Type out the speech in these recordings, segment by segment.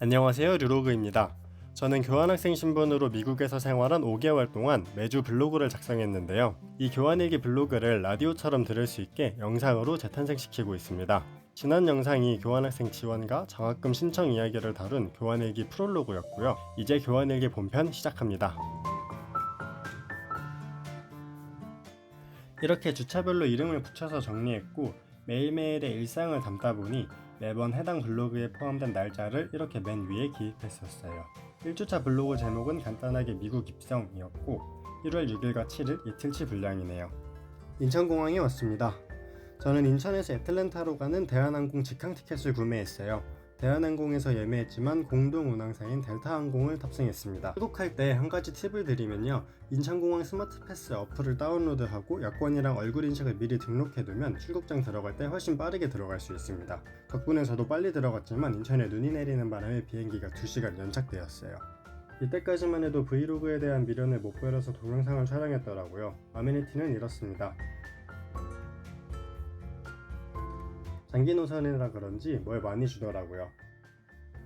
안녕하세요, 류로그입니다. 저는 교환학생 신분으로 미국에서 생활한 5개월 동안 매주 블로그를 작성했는데요. 이 교환일기 블로그를 라디오처럼 들을 수 있게 영상으로 재탄생시키고 있습니다. 지난 영상이 교환학생 지원과 장학금 신청 이야기를 다룬 교환일기 프롤로그였고요. 이제 교환일기 본편 시작합니다. 이렇게 주차별로 이름을 붙여서 정리했고 매일매일의 일상을 담다 보니 매번 해당 블로그에 포함된 날짜를 이렇게 맨 위에 기입했었어요. 1주차 블로그 제목은 간단하게 미국 입성이었고 1월 6일과 7일 이틀치 분량이네요. 인천공항에 왔습니다. 저는 인천에서 애틀랜타로 가는 대한항공 직항 티켓을 구매했어요. 대한항공에서 예매했지만 공동 운항사인 델타항공을 탑승했습니다. 출국할 때 한 가지 팁을 드리면요, 인천공항 스마트패스 어플을 다운로드하고 여권이랑 얼굴 인식을 미리 등록해두면 출국장 들어갈 때 훨씬 빠르게 들어갈 수 있습니다. 덕분에 저도 빨리 들어갔지만 인천에 눈이 내리는 바람에 비행기가 2시간 연착되었어요. 이때까지만 해도 브이로그에 대한 미련을 못 버려서 동영상을 촬영했더라고요. 아메니티는 이렇습니다. 장기 노선이라 그런지 뭘 많이 주더라고요.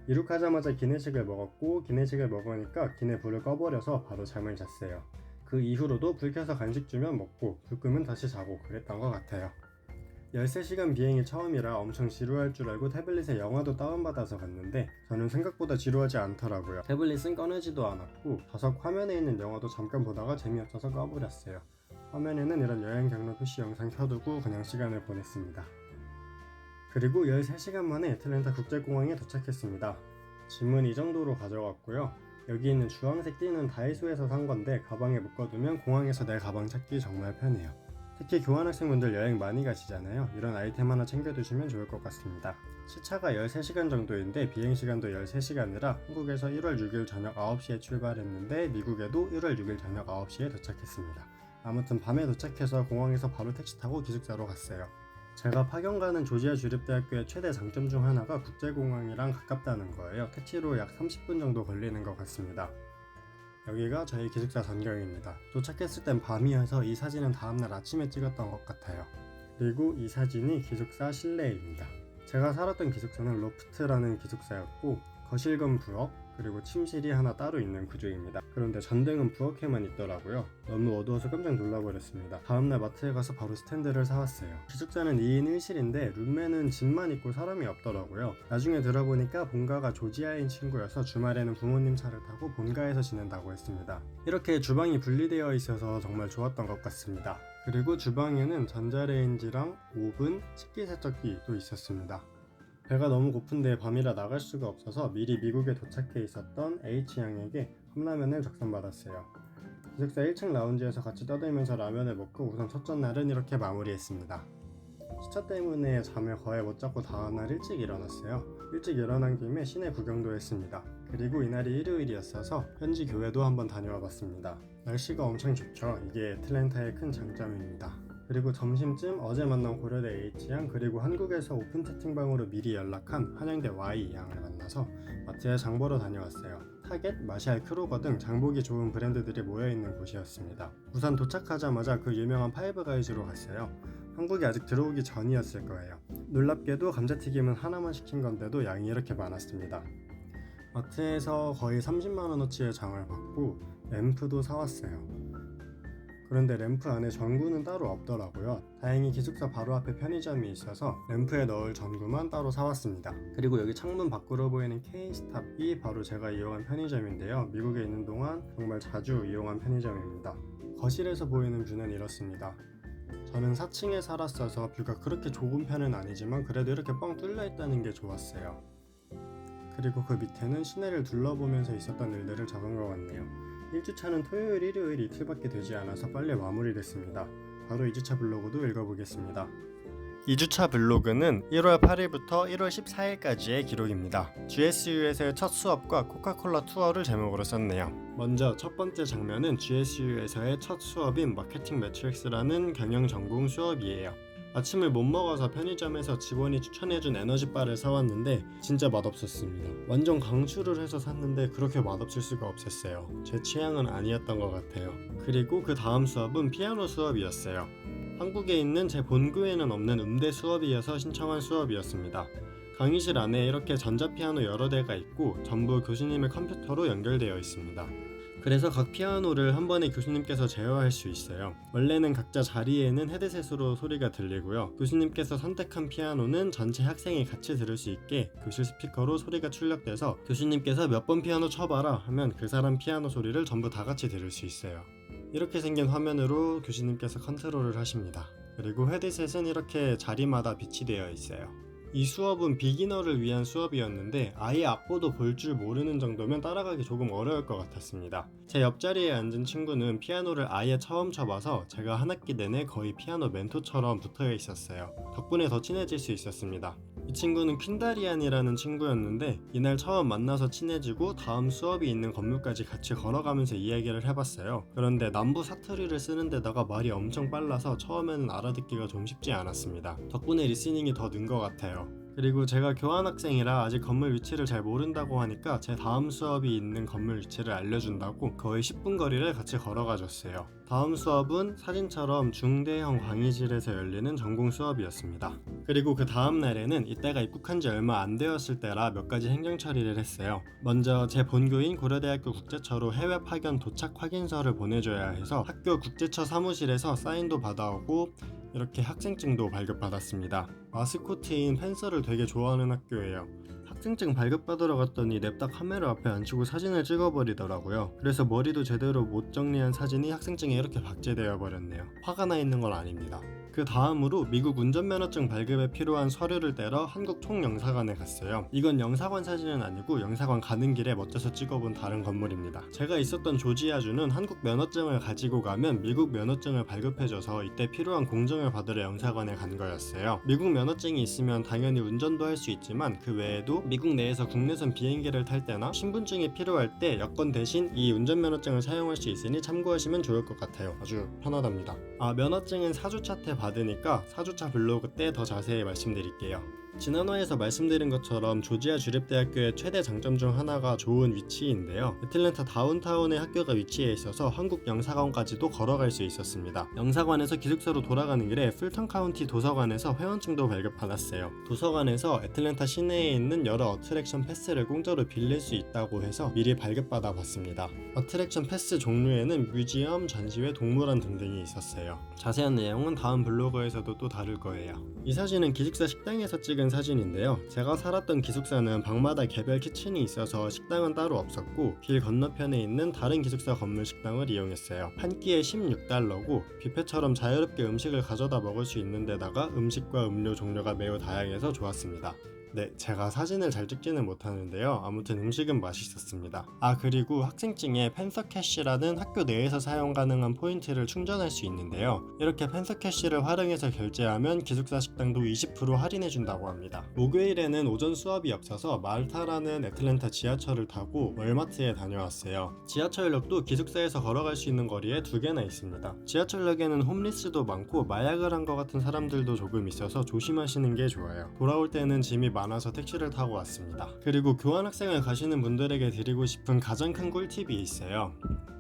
이륙하자마자 기내식을 먹었고 기내식을 먹으니까 기내 불을 꺼버려서 바로 잠을 잤어요. 그 이후로도 불 켜서 간식 주면 먹고 불 끄면 다시 자고 그랬던 것 같아요. 13시간 비행이 처음이라 엄청 지루할 줄 알고 태블릿에 영화도 다운받아서 갔는데 저는 생각보다 지루하지 않더라고요. 태블릿은 꺼내지도 않았고 좌석 화면에 있는 영화도 잠깐 보다가 재미없어서 꺼버렸어요. 화면에는 이런 여행 경로 표시 영상 켜두고 그냥 시간을 보냈습니다. 그리고 13시간 만에 애틀랜타 국제공항에 도착했습니다. 짐은 이 정도로 가져갔고요. 여기 있는 주황색 띠는 다이소에서 산 건데 가방에 묶어두면 공항에서 내 가방 찾기 정말 편해요. 특히 교환학생분들 여행 많이 가시잖아요. 이런 아이템 하나 챙겨두시면 좋을 것 같습니다. 시차가 13시간 정도인데 비행시간도 13시간이라 한국에서 1월 6일 저녁 9시에 출발했는데 미국에도 1월 6일 저녁 9시에 도착했습니다. 아무튼 밤에 도착해서 공항에서 바로 택시 타고 기숙사로 갔어요. 제가 파견 가는 조지아 주립대학교의 최대 장점 중 하나가 국제공항이랑 가깝다는 거예요. 택시로 약 30분 정도 걸리는 것 같습니다. 여기가 저희 기숙사 전경입니다. 도착했을 땐 밤이어서 이 사진은 다음날 아침에 찍었던 것 같아요. 그리고 이 사진이 기숙사 실내입니다. 제가 살았던 기숙사는 로프트라는 기숙사였고 거실 겸 부엌, 그리고 침실이 하나 따로 있는 구조입니다. 그런데 전등은 부엌에만 있더라고요. 너무 어두워서 깜짝 놀라버렸습니다. 다음날 마트에 가서 바로 스탠드를 사왔어요. 기숙사는 2인 1실인데 룸메는 집만 있고 사람이 없더라고요. 나중에 들어보니까 본가가 조지아인 친구여서 주말에는 부모님 차를 타고 본가에서 지낸다고 했습니다. 이렇게 주방이 분리되어 있어서 정말 좋았던 것 같습니다. 그리고 주방에는 전자레인지랑 오븐, 식기세척기도 있었습니다. 배가 너무 고픈데 밤이라 나갈 수가 없어서 미리 미국에 도착해 있었던 H양에게 컵라면을 작성받았어요. 기숙사 1층 라운지에서 같이 떠들면서 라면을 먹고 우선 첫 전날은 이렇게 마무리했습니다. 시차 때문에 잠을 거의 못 자고 다음날 일찍 일어났어요. 일찍 일어난 김에 시내 구경도 했습니다. 그리고 이날이 일요일이었어서 현지 교회도 한번 다녀와 봤습니다. 날씨가 엄청 좋죠. 이게 애틀랜타의 큰 장점입니다. 그리고 점심쯤 어제 만난 고려대 H양 그리고 한국에서 오픈 채팅방으로 미리 연락한 한양대 Y양을 만나서 마트에 장 보러 다녀왔어요. 타겟, 마샬, 크로거 등 장보기 좋은 브랜드들이 모여있는 곳이었습니다. 우선 도착하자마자 그 유명한 파이브가이즈로 갔어요. 한국에 아직 들어오기 전이었을 거예요. 놀랍게도 감자튀김은 하나만 시킨 건데도 양이 이렇게 많았습니다. 마트에서 거의 30만원어치의 장을 받고 램프도 사왔어요. 그런데 램프 안에 전구는 따로 없더라고요. 다행히 기숙사 바로 앞에 편의점이 있어서 램프에 넣을 전구만 따로 사왔습니다. 그리고 여기 창문 밖으로 보이는 K-스탑이 바로 제가 이용한 편의점인데요. 미국에 있는 동안 정말 자주 이용한 편의점입니다. 거실에서 보이는 뷰는 이렇습니다. 저는 4층에 살았어서 뷰가 그렇게 좋은 편은 아니지만 그래도 이렇게 뻥 뚫려 있다는 게 좋았어요. 그리고 그 밑에는 시내를 둘러보면서 있었던 일들을 적은 것 같네요. 1주차는 토요일, 일요일 이틀밖에 되지 않아서 빨리 마무리됐습니다. 바로 2주차 블로그도 읽어보겠습니다. 2주차 블로그는 1월 8일부터 1월 14일까지의 기록입니다. GSU에서의 첫 수업과 코카콜라 투어를 제목으로 썼네요. 먼저 첫 번째 장면은 GSU에서의 첫 수업인 마케팅 매트릭스라는 경영 전공 수업이에요. 아침을 못 먹어서 편의점에서 직원이 추천해준 에너지바를 사왔는데 진짜 맛없었습니다. 완전 강추를 해서 샀는데 그렇게 맛없을 수가 없었어요. 제 취향은 아니었던 것 같아요. 그리고 그 다음 수업은 피아노 수업이었어요. 한국에 있는 제 본교에는 없는 음대 수업이어서 신청한 수업이었습니다. 강의실 안에 이렇게 전자피아노 여러 대가 있고 전부 교수님의 컴퓨터로 연결되어 있습니다. 그래서 각 피아노를 한 번에 교수님께서 제어할 수 있어요. 원래는 각자 자리에는 헤드셋으로 소리가 들리고요. 교수님께서 선택한 피아노는 전체 학생이 같이 들을 수 있게 교실 스피커로 소리가 출력돼서 교수님께서 몇 번 피아노 쳐봐라 하면 그 사람 피아노 소리를 전부 다 같이 들을 수 있어요. 이렇게 생긴 화면으로 교수님께서 컨트롤을 하십니다. 그리고 헤드셋은 이렇게 자리마다 비치되어 있어요. 이 수업은 비기너를 위한 수업이었는데 아예 악보도 볼 줄 모르는 정도면 따라가기 조금 어려울 것 같았습니다. 제 옆자리에 앉은 친구는 피아노를 아예 처음 쳐봐서 제가 한 학기 내내 거의 피아노 멘토처럼 붙어 있었어요. 덕분에 더 친해질 수 있었습니다. 이 친구는 퀸다리안이라는 친구였는데 이날 처음 만나서 친해지고 다음 수업이 있는 건물까지 같이 걸어가면서 이야기를 해봤어요. 그런데 남부 사투리를 쓰는 데다가 말이 엄청 빨라서 처음에는 알아듣기가 좀 쉽지 않았습니다. 덕분에 리스닝이 더 는 것 같아요. 그리고 제가 교환학생이라 아직 건물 위치를 잘 모른다고 하니까 제 다음 수업이 있는 건물 위치를 알려준다고 거의 10분 거리를 같이 걸어가 줬어요. 다음 수업은 사진처럼 중대형 강의실에서 열리는 전공 수업이었습니다. 그리고 그 다음 날에는 이때가 입국한 지 얼마 안 되었을 때라 몇 가지 행정 처리를 했어요. 먼저 제 본교인 고려대학교 국제처로 해외 파견 도착 확인서를 보내줘야 해서 학교 국제처 사무실에서 사인도 받아오고 이렇게 학생증도 발급받았습니다. 마스코트인 펜서를 되게 좋아하는 학교예요. 학생증 발급받으러 갔더니 냅다 카메라 앞에 앉히고 사진을 찍어버리더라고요. 그래서 머리도 제대로 못 정리한 사진이 학생증에 이렇게 박제되어 버렸네요. 화가 나 있는 건 아닙니다. 그 다음으로 미국 운전면허증 발급에 필요한 서류를 떼러 한국 총영사관에 갔어요. 이건 영사관 사진은 아니고 영사관 가는 길에 멋져서 찍어본 다른 건물입니다. 제가 있었던 조지아주는 한국 면허증을 가지고 가면 미국 면허증을 발급해줘서 이때 필요한 공증을 받으러 영사관에 간 거였어요. 미국 면허증이 있으면 당연히 운전도 할 수 있지만 그 외에도 미국 내에서 국내선 비행기를 탈 때나 신분증이 필요할 때 여권 대신 이 운전면허증을 사용할 수 있으니 참고하시면 좋을 것 같아요. 아주 편하답니다. 면허증은 4주차 때 받으니까 4주차 블로그 때 더 자세히 말씀드릴게요. 지난화에서 말씀드린 것처럼 조지아 주립대학교의 최대 장점 중 하나가 좋은 위치인데요. 애틀랜타 다운타운의 학교가 위치해 있어서 한국 영사관까지도 걸어갈 수 있었습니다. 영사관에서 기숙사로 돌아가는 길에 풀턴 카운티 도서관에서 회원증도 발급받았어요. 도서관에서 애틀랜타 시내에 있는 여러 어트랙션 패스를 공짜로 빌릴 수 있다고 해서 미리 발급받아 봤습니다. 어트랙션 패스 종류에는 뮤지엄, 전시회, 동물원 등등이 있었어요. 자세한 내용은 다음 블로그에서도 또 다룰 거예요. 이 사진은 기숙사 식당에서 찍은 사진인데요. 제가 살았던 기숙사는 방마다 개별 키친이 있어서 식당은 따로 없었고 길 건너편에 있는 다른 기숙사 건물 식당을 이용했어요. 한 끼에 $16고 뷔페처럼 자유롭게 음식을 가져다 먹을 수 있는 데다가 음식과 음료 종류가 매우 다양해서 좋았습니다. 네, 제가 사진을 잘 찍지는 못하는데요. 아무튼 음식은 맛있었습니다. 그리고 학생증에 펜서캐시라는 학교 내에서 사용 가능한 포인트를 충전할 수 있는데요. 이렇게 펜서캐시를 활용해서 결제하면 기숙사 식당도 20% 할인해준다고 합니다. 목요일에는 오전 수업이 없어서 말타라는 애틀랜타 지하철을 타고 월마트에 다녀왔어요. 지하철역도 기숙사에서 걸어갈 수 있는 거리에 2개나 있습니다. 지하철역에는 홈리스도 많고 마약을 한 것 같은 사람들도 조금 있어서 조심하시는 게 좋아요. 돌아올 때는 짐이 많아서 택시를 타고 왔습니다. 그리고 교환학생을 가시는 분들에게 드리고 싶은 가장 큰 꿀팁이 있어요.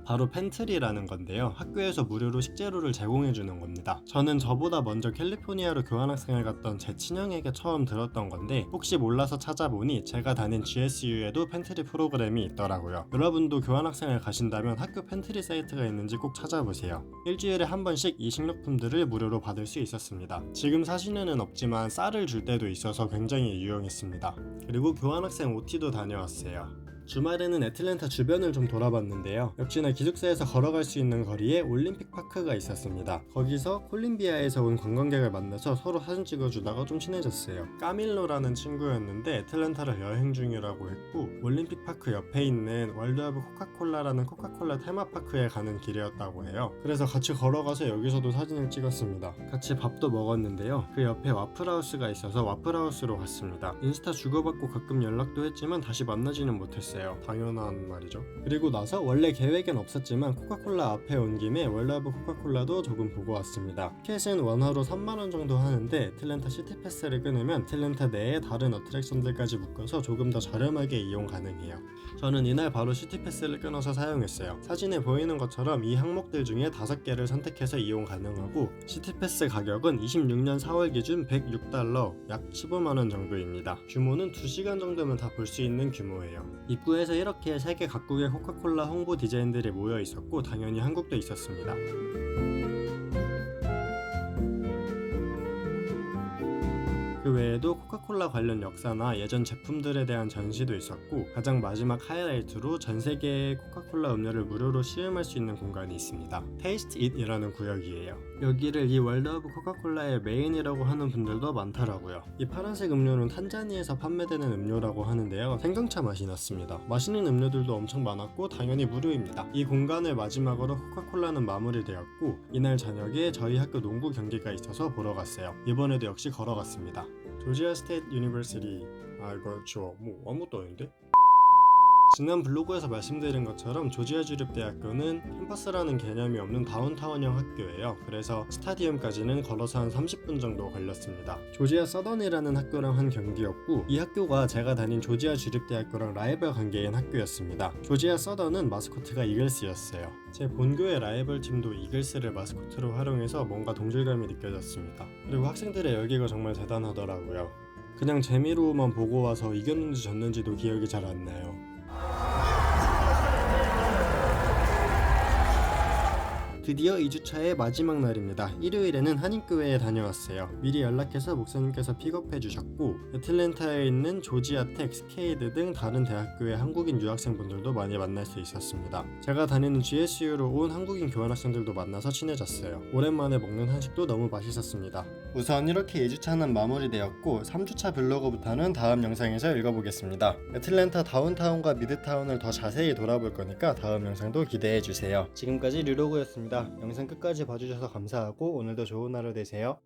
바로 팬트리라는 건데요. 학교에서 무료로 식재료를 제공해주는 겁니다. 저는 저보다 먼저 캘리포니아로 교환학생을 갔던 제 친형에게 처음 들었던 건데 혹시 몰라서 찾아보니 제가 다닌 GSU에도 팬트리 프로그램이 있더라고요. 여러분도 교환학생을 가신다면 학교 팬트리 사이트가 있는지 꼭 찾아보세요. 일주일에 한 번씩 이 식료품들을 무료로 받을 수 있었습니다. 지금 사시는은 없지만 쌀을 줄 때도 있어서 굉장히 유용했습니다. 그리고 교환학생 OT도 다녀왔어요. 주말에는 애틀랜타 주변을 좀 돌아봤는데요. 역시나 기숙사에서 걸어갈 수 있는 거리에 올림픽 파크가 있었습니다. 거기서 콜ум비아에서 온 관광객을 만나서 서로 사진 찍어주다가 좀 친해졌어요. 까밀로라는 친구였는데 애틀랜타를 여행 중이라고 했고 올림픽 파크 옆에 있는 월드 오브 코카콜라라는 코카콜라 테마파크에 가는 길이었다고 해요. 그래서 같이 걸어가서 여기서도 사진을 찍었습니다. 같이 밥도 먹었는데요. 그 옆에 와플하우스가 있어서 와플하우스로 갔습니다. 인스타 주고받고 가끔 연락도 했지만 다시 만나지는 못했어요. 했어요. 당연한 말이죠. 그리고 나서 원래 계획엔 없었지만 코카콜라 앞에 온 김에 월드 오브 코카콜라도 조금 보고 왔습니다. 티켓은 원화로 3만원 정도 하는데 애틀랜타 시티패스를 끊으면 애틀랜타 내에 다른 어트랙션들까지 묶어서 조금 더 저렴하게 이용 가능해요. 저는 이날 바로 시티패스를 끊어서 사용했어요. 사진에 보이는 것처럼 이 항목들 중에 5개를 선택해서 이용 가능하고 시티패스 가격은 26년 4월 기준 106달러, 약 15만원 정도입니다. 규모는 2시간 정도면 다 볼 수 있는 규모예요. 입구에서 이렇게 세계 각국의 코카콜라 홍보 디자인들이 모여 있었고 당연히 한국도 있었습니다. 그 외에도 코카콜라 관련 역사나 예전 제품들에 대한 전시도 있었고 가장 마지막 하이라이트로 전 세계의 코카콜라 음료를 무료로 시음할 수 있는 공간이 있습니다. Taste It이라는 구역이에요. 여기를 이 월드 오브 코카콜라의 메인이라고 하는 분들도 많더라고요. 이 파란색 음료는 탄자니에서 판매되는 음료라고 하는데요. 생강차 맛이 났습니다. 맛있는 음료들도 엄청 많았고 당연히 무료입니다. 이 공간을 마지막으로 코카콜라는 마무리되었고 이날 저녁에 저희 학교 농구 경기가 있어서 보러 갔어요. 이번에도 역시 걸어갔습니다. 조지아 스테이트 유니버시티. 이거 아무것도 아닌데? 지난 블로그에서 말씀드린 것처럼 조지아 주립대학교는 캠퍼스라는 개념이 없는 다운타운형 학교예요. 그래서 스타디움까지는 걸어서 한 30분 정도 걸렸습니다. 조지아 서던이라는 학교랑 한 경기였고 이 학교가 제가 다닌 조지아 주립대학교랑 라이벌 관계인 학교였습니다. 조지아 서던은 마스코트가 이글스였어요. 제 본교의 라이벌 팀도 이글스를 마스코트로 활용해서 뭔가 동질감이 느껴졌습니다. 그리고 학생들의 열기가 정말 대단하더라고요. 그냥 재미로만 보고 와서 이겼는지 졌는지도 기억이 잘 안 나요. 드디어 2주차의 마지막 날입니다. 일요일에는 한인교회에 다녀왔어요. 미리 연락해서 목사님께서 픽업해 주셨고 애틀랜타에 있는 조지아텍, 스케이드 등 다른 대학교의 한국인 유학생분들도 많이 만날 수 있었습니다. 제가 다니는 GSU로 온 한국인 교환학생들도 만나서 친해졌어요. 오랜만에 먹는 한식도 너무 맛있었습니다. 우선 이렇게 2주차는 마무리되었고 3주차 블로그부터는 다음 영상에서 읽어보겠습니다. 애틀랜타 다운타운과 미드타운을 더 자세히 돌아볼 거니까 다음 영상도 기대해주세요. 지금까지 류로그였습니다. 영상 끝까지 봐주셔서 감사하고 오늘도 좋은 하루 되세요.